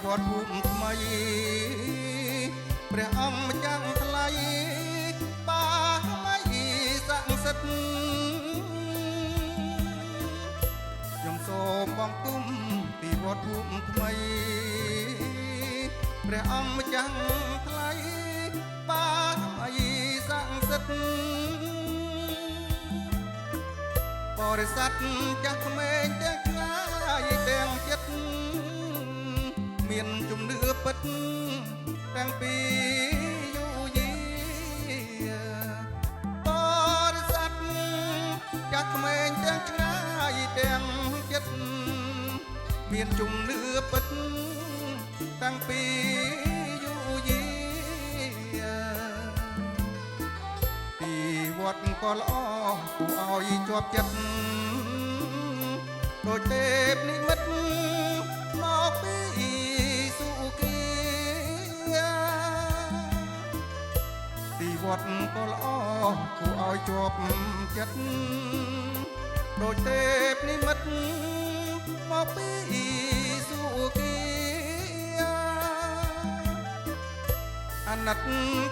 វត្តភូមិថ្មីព្រះអង្គម្ចាស់ថ្លៃបាមីស័ក្តិសិទ្ធិខ្ញុំសូមបង្គំទីវត្តភូមិថ្មីព្រះអង្គម្ចាស់ថ្លៃបាមីស័ក្តិសិទ្ធិបរិស័ទចាស់ក្មេងទាំងឆ្ងាយទាំងចិត្តមានជំនឿពិតទាំងពីយូរយាបរិស័ទចាស់ក្មេងទាំងឆ្ងាយទាំងចិត្តមានជំនឿពិតតាំងពីយូរយាទីវត្តក៏ល្អគួរឲ្យជាប់ចិត្តដូចទេពនិមិត្តមកពីសុគីទីវត្តក៏ល្អគួរឲ្យជាប់ចិត្តដូចទេពនិមិត្តមកពីសុគីអាណិត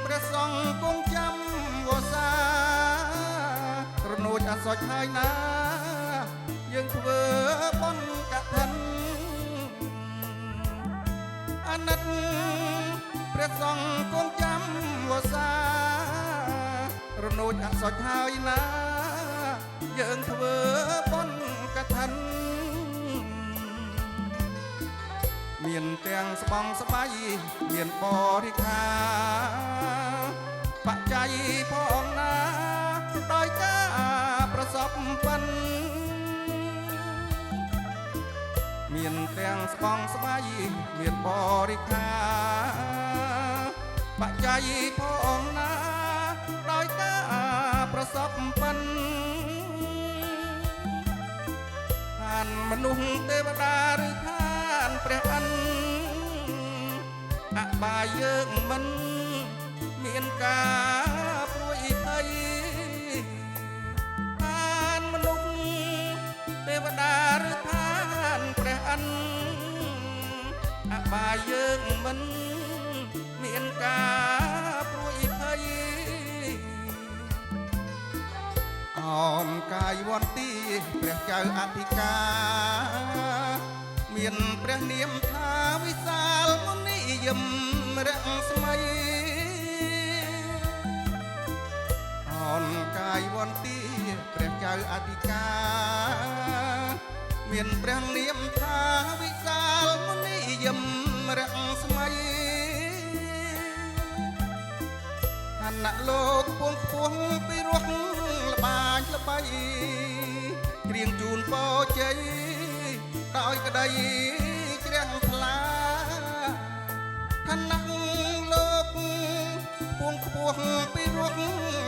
ព្រះសង្ឃគង់ចាំវស្សារនោចអសោចហើយណាយើងធ្វើបុណ្យកឋិនអាណិតព្រះសង្ឃគង់ចាំវស្សារនោចអសោចហើយណាយើងធ្វើបុណ្យកឋិនមានទាំងស្បង់ស្បៃមានបរិខាបច្ច័យផងណាដោយការប្រសពប៉ុនមានទាំងស្បង់ស្បៃមានបរិខាបច្ច័យផងណាដោយការប្រសពប៉ុនឋានមនុស្សទេវតាឬឋានព្រះអិនអបាយយើងមិនមានការព្រួយភ័យឋានមនុស្សទេវតាឬឋានព្រះអិនអបាយយើងមិនមានការព្រួយភ័យអមកាយវន្ទីព្រះចៅអធិការមានព្រះនាមថាវិសាលមុនីយមរស្មីអនកាយវន្ទីព្រះចៅអធិការមានព្រះនាមថាវិសាលមុនីយមរស្មីឋានៈលោកពងខ្ពស់ពីរស់ល្បាញល្បីគ្រៀងជូនពរជ័យដោយក្តីជ្រះថ្លាឋានៈលោកពងខ្ពស់ពីរស់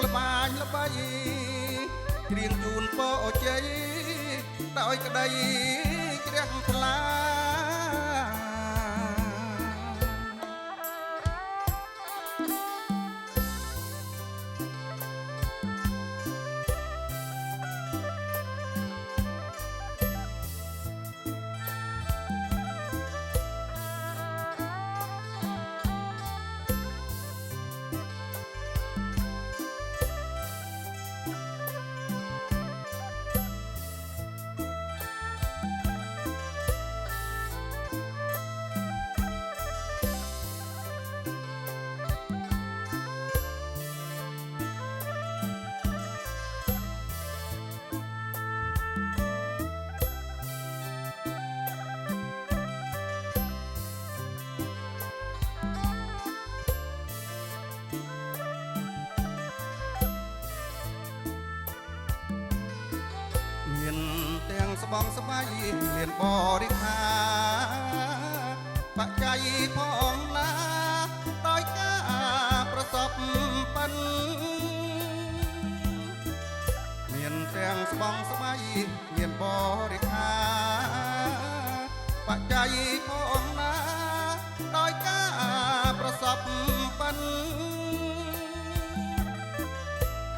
ល្បាញល្បីគ្រៀងជូនពរជ័យដោយក្តីជ្រះថ្លាស្បង់ស្បៃមានបរិខាបច្ច័យផងណាដោយការប្រសពប៉ុនមានទាំងស្បង់ស្បៃមានបរិខាបច្ច័យផងណាដោយការប្រសពប៉ុន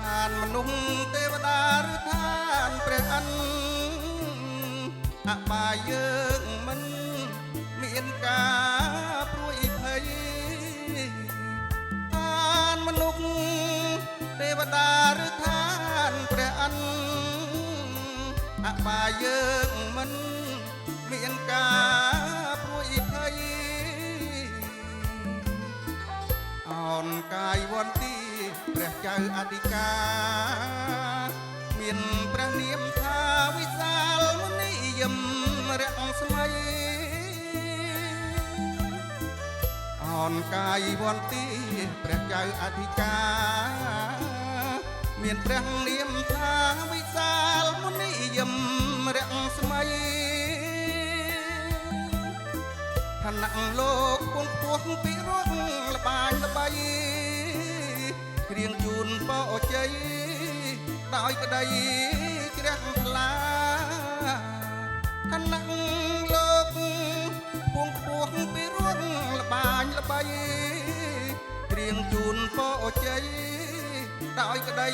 ឋានមនុស្សទេវតាឬឋានព្រះអិនអបាយយើងមិនមានការ បាយយើងមិនមានការព្រួយភ័យអោនកាយវន្ទីព្រះចៅអធិការមានព្រះនាមថាវិសាលមុនីយមរស្មីអោនកាយវន្ទីព្រះចៅអធិការមានព្រះនាមថាវិសាលមុនីយមរស្មីឋានៈលោកពងពោះពីរោះលបាញល្បីគ្រៀងជូនបោជ័យដោយក្តីជ្រះថ្លាឋានៈលោកពងពោះពីរោះលបាញល្បីគ្រៀងជូនបោជ័យដោយក្តី